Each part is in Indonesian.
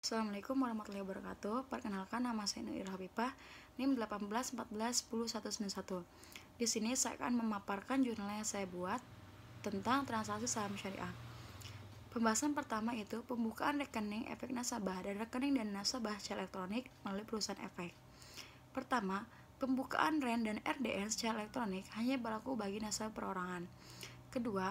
Assalamualaikum warahmatullahi wabarakatuh. Perkenalkan, nama saya Nur Habibah, NIM 18141091. Di sini saya akan memaparkan jurnal yang saya buat tentang transaksi saham syariah. Pembahasan pertama itu pembukaan rekening efek nasabah dan rekening dan nasabah secara elektronik melalui perusahaan efek. Pertama, pembukaan REN dan RDN secara elektronik hanya berlaku bagi nasabah perorangan. Kedua,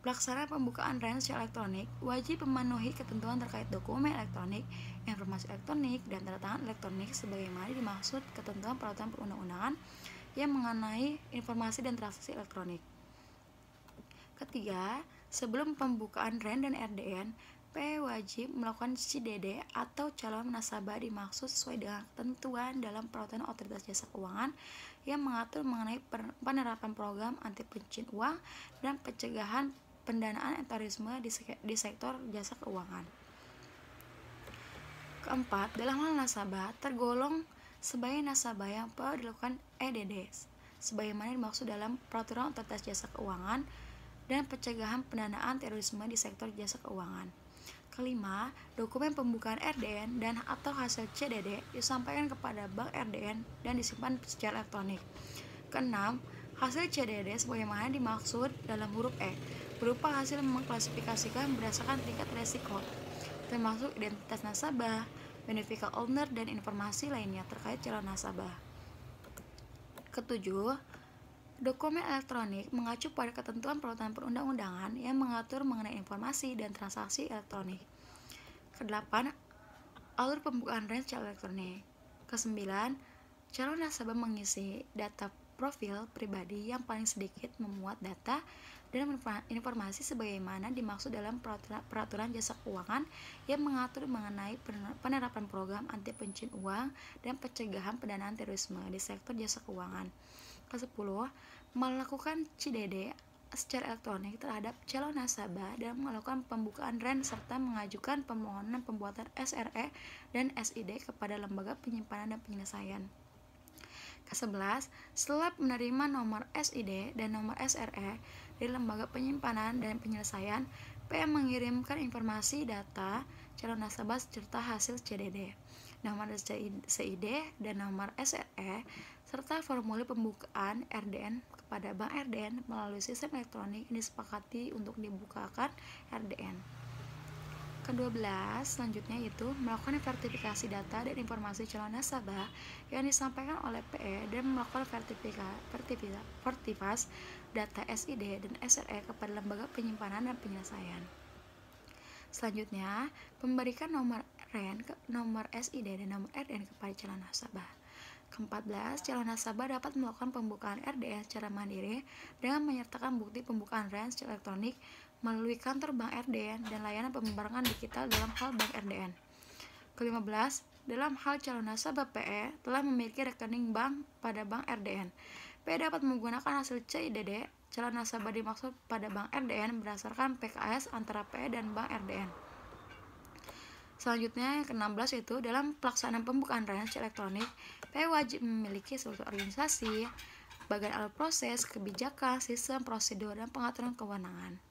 pelaksanaan pembukaan REN secara elektronik wajib memenuhi ketentuan terkait dokumen elektronik, informasi elektronik, dan tanda tangan elektronik sebagaimana dimaksud ketentuan peraturan perundang-undangan yang mengenai informasi dan transaksi elektronik. Ketiga, sebelum pembukaan REN dan RDN, PE wajib melakukan CDD atau calon nasabah dimaksud sesuai dengan ketentuan dalam peraturan Otoritas Jasa Keuangan yang mengatur mengenai penerapan program anti pencucian uang dan pencegahan pendanaan terorisme di sektor jasa keuangan. Keempat, dalam hal nasabah tergolong sebagai nasabah yang perlu dilakukan EDD sebagaimana dimaksud dalam peraturan Otoritas Jasa Keuangan dan pencegahan pendanaan terorisme di sektor jasa keuangan. Kelima, dokumen pembukaan RDN dan atau hasil CDD disampaikan kepada Bank RDN dan disimpan secara elektronik. Keenam, hasil CDD sebagaimana dimaksud dalam huruf E berupa hasil mengklasifikasikan berdasarkan tingkat resiko, termasuk identitas nasabah, beneficial owner, dan informasi lainnya terkait calon nasabah. Ketujuh, dokumen elektronik mengacu pada ketentuan peraturan perundang-undangan yang mengatur mengenai informasi dan transaksi elektronik. Kedelapan, alur pembukaan REN secara elektronik. Kesembilan, calon nasabah mengisi data profil pribadi yang paling sedikit memuat data dan informasi sebagaimana dimaksud dalam peraturan jasa keuangan yang mengatur mengenai penerapan program anti pencucian uang dan pencegahan pendanaan terorisme di sektor jasa keuangan. Ke-10, melakukan CDD secara elektronik terhadap calon nasabah dan melakukan pembukaan REN serta mengajukan permohonan pembuatan SRE dan SID kepada lembaga penyimpanan dan penyelesaian. Ke-11, setelah menerima nomor SID dan nomor SRE dari lembaga penyimpanan dan penyelesaian, PM mengirimkan informasi data calon nasabah serta hasil CDD, nomor SID dan nomor SRE serta formulir pembukaan RDN kepada Bank RDN melalui sistem elektronik yang disepakati untuk dibukakan RDN. Ke-12, selanjutnya itu melakukan verifikasi data dan informasi calon nasabah yang disampaikan oleh PE dan melakukan vertifas data SID dan SRE kepada lembaga penyimpanan dan penyelesaian. Selanjutnya, memberikan nomor REN, nomor SID, dan nomor RDN kepada calon nasabah. Ke-14, calon nasabah dapat melakukan pembukaan RDN secara mandiri dengan menyertakan bukti pembukaan REN secara elektronik melalui kantor Bank RDN dan layanan pembayaran digital dalam hal Bank RDN. Ke-15, dalam hal calon nasabah PE telah memiliki rekening bank pada Bank RDN, PE dapat menggunakan hasil CIDD calon nasabah dimaksud pada Bank RDN berdasarkan PKS antara PE dan Bank RDN. Selanjutnya, yang ke-16 itu dalam pelaksanaan pembukaan REN secara elektronik, PE wajib memiliki struktur organisasi, bagian alur proses, kebijakan, sistem, prosedur, dan pengaturan kewenangan.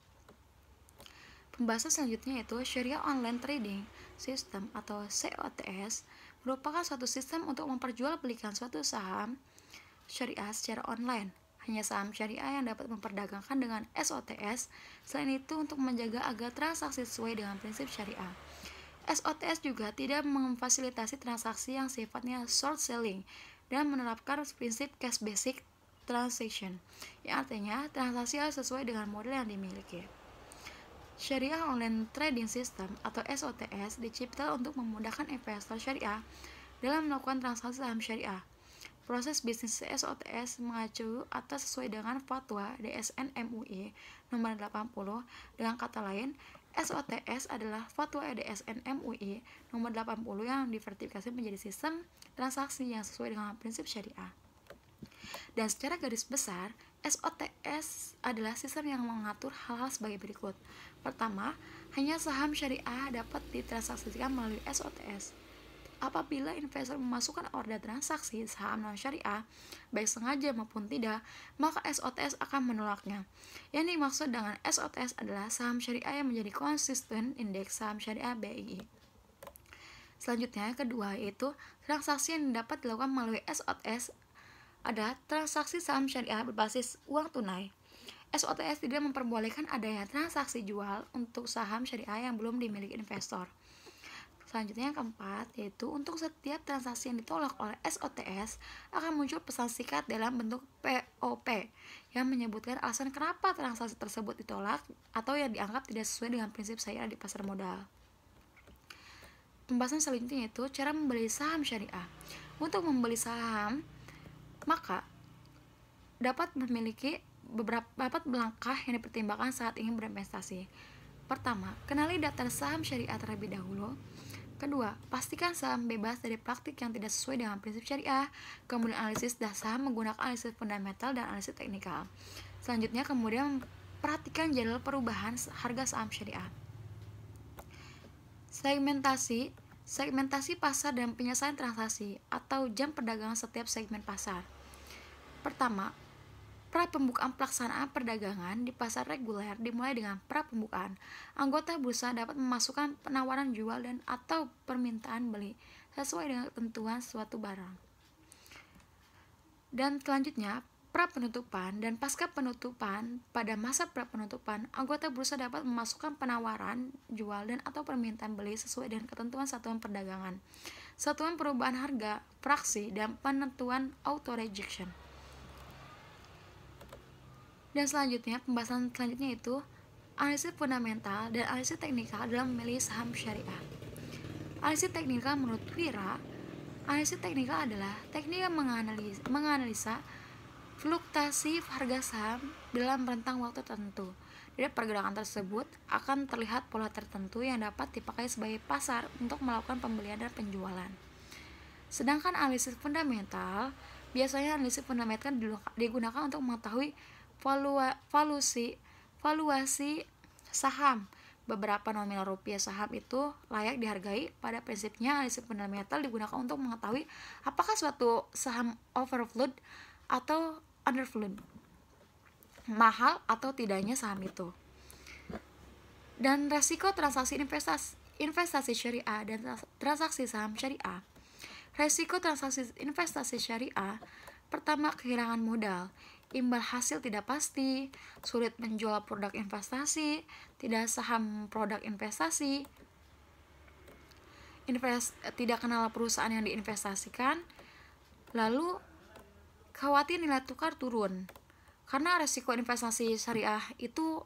Pembahasan selanjutnya yaitu Syariah Online Trading System atau COTS merupakan suatu sistem untuk memperjualbelikan suatu saham syariah secara online. Hanya saham syariah yang dapat memperdagangkan dengan SOTS. Selain itu, untuk menjaga agar transaksi sesuai dengan prinsip syariah, SOTS juga tidak memfasilitasi transaksi yang sifatnya short selling dan menerapkan prinsip cash basic transaction, yang artinya transaksi harus sesuai dengan model yang dimiliki. Syariah Online Trading System atau SOTS dicipta untuk memudahkan investor syariah dalam melakukan transaksi saham syariah. Proses bisnis SOTS mengacu atas sesuai dengan fatwa DSN MUI nomor 80. Dengan kata lain, SOTS adalah fatwa DSN MUI nomor 80 yang diverifikasi menjadi sistem transaksi yang sesuai dengan prinsip syariah. Dan secara garis besar, SOTS adalah sistem yang mengatur hal-hal sebagai berikut. Pertama, hanya saham syariah dapat ditransaksikan melalui SOTS. Apabila investor memasukkan order transaksi saham non-syariah, baik sengaja maupun tidak, maka SOTS akan menolaknya. Yang dimaksud dengan SOTS adalah saham syariah yang menjadi konsisten indeks saham syariah BII. Selanjutnya yang kedua yaitu transaksi yang dapat dilakukan melalui SOTS adalah transaksi saham syariah berbasis uang tunai. SOTS tidak memperbolehkan adanya transaksi jual untuk saham syariah yang belum dimiliki investor. Selanjutnya yang keempat yaitu untuk setiap transaksi yang ditolak oleh SOTS akan muncul pesan singkat dalam bentuk POP yang menyebutkan alasan kenapa transaksi tersebut ditolak atau yang dianggap tidak sesuai dengan prinsip syariah di pasar modal. Pembahasan selanjutnya yaitu cara membeli saham syariah. Untuk membeli saham maka dapat langkah yang dipertimbangkan saat ingin berinvestasi. Pertama, kenali daftar saham syariah terlebih dahulu. Kedua, pastikan saham bebas dari praktik yang tidak sesuai dengan prinsip syariah. Kemudian analisis saham menggunakan analisis fundamental dan analisis teknikal. Selanjutnya, kemudian perhatikan jadwal perubahan harga saham syariah. Segmentasi pasar dan penyelesaian transaksi atau jam perdagangan setiap segmen pasar. Pertama, pra pembukaan pelaksanaan perdagangan di pasar reguler dimulai dengan pra pembukaan. Anggota bursa dapat memasukkan penawaran jual dan atau permintaan beli sesuai dengan ketentuan suatu barang. Dan selanjutnya, pra penutupan dan pasca penutupan. Pada masa pra penutupan, anggota bursa dapat memasukkan penawaran jual dan atau permintaan beli sesuai dengan ketentuan satuan perdagangan, satuan perubahan harga, fraksi, dan penentuan auto rejection. Dan selanjutnya, pembahasan selanjutnya itu analisis fundamental dan analisis teknikal dalam memilih saham syariah. Analisis teknikal menurut Wira, analisis teknikal adalah teknik yang menganalisa fluktuasi harga saham dalam rentang waktu tertentu. Dari pergerakan tersebut akan terlihat pola tertentu yang dapat dipakai sebagai pasar untuk melakukan pembelian dan penjualan. Sedangkan analisis fundamental, biasanya analisis fundamental digunakan untuk mengetahui valuasi saham. Beberapa nominal rupiah saham itu layak dihargai. Pada prinsipnya, analisis fundamental digunakan untuk mengetahui apakah suatu saham overvalued atau undervalued, mahal atau tidaknya saham itu. Dan resiko transaksi investasi syariah dan transaksi saham syariah. Resiko transaksi investasi syariah, pertama, kehilangan modal, imbal hasil tidak pasti, sulit menjual produk investasi, tidak saham produk investasi, tidak kenal perusahaan yang diinvestasikan, lalu khawatir nilai tukar turun. Karena resiko investasi syariah itu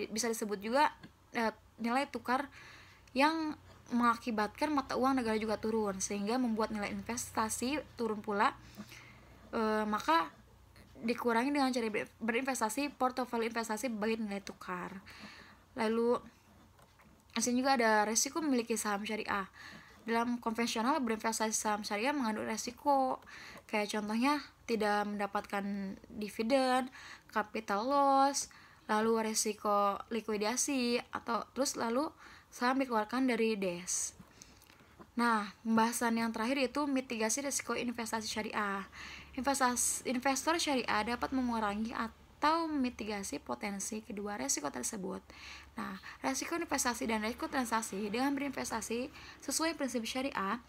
bisa disebut juga nilai tukar yang mengakibatkan mata uang negara juga turun, sehingga membuat nilai investasi turun pula. Maka dikurangi dengan cara berinvestasi portofolio investasi bagi nilai tukar. Lalu aslinya juga ada resiko memiliki saham syariah. Dalam konvensional, berinvestasi saham syariah mengandung resiko, kayak contohnya tidak mendapatkan dividen, capital loss, lalu resiko likuidasi, atau terus lalu saham dikeluarkan dari DES. Nah, pembahasan yang terakhir itu mitigasi risiko investasi syariah. Investor syariah dapat mengurangi atau mitigasi potensi kedua resiko tersebut. Nah, resiko investasi dan resiko transaksi dengan berinvestasi sesuai prinsip syariah.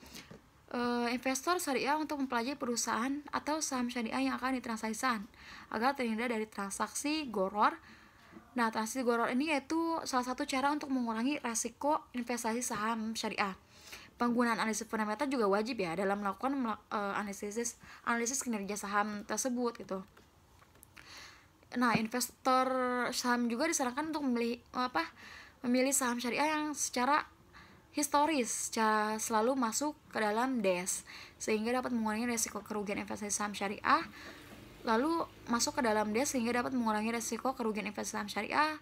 Investor syariah untuk mempelajari perusahaan atau saham syariah yang akan ditransaksikan agar terhindar dari transaksi goror. Nah, transaksi goror ini yaitu salah satu cara untuk mengurangi resiko investasi saham syariah. Penggunaan analisis fundamental juga wajib ya dalam melakukan analisis kinerja saham tersebut gitu. Nah, investor saham juga disarankan untuk memilih saham syariah yang secara historis selalu masuk ke dalam DES, sehingga dapat mengurangi resiko kerugian investasi saham syariah. Lalu masuk ke dalam DES sehingga dapat mengurangi resiko kerugian investasi saham syariah.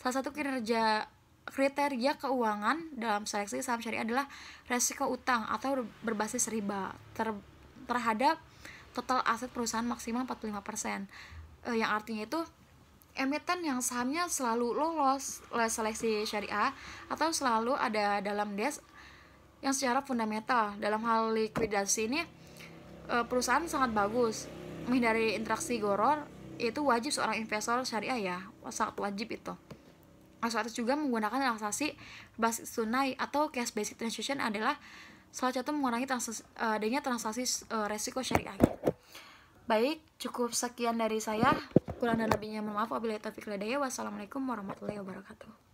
Salah satu kriteria keuangan dalam seleksi saham syariah adalah resiko utang atau berbasis riba terhadap total aset perusahaan maksimal 45%. Yang artinya itu emiten yang sahamnya selalu lolos oleh seleksi syariah atau selalu ada dalam DES yang secara fundamental. Dalam hal likuidasi ini perusahaan sangat bagus, menghindari interaksi goror, itu wajib seorang investor syariah ya, sangat wajib itu. Asuransi juga menggunakan transaksi berbasis tunai atau cash based transaction adalah salah satu mengurangi adanya transaksi resiko syariah. Baik, cukup sekian dari saya. Kurang dan lebihnya mohon maaf. Wabillahi taufiq wal hidayah. Wassalamualaikum warahmatullahi wabarakatuh.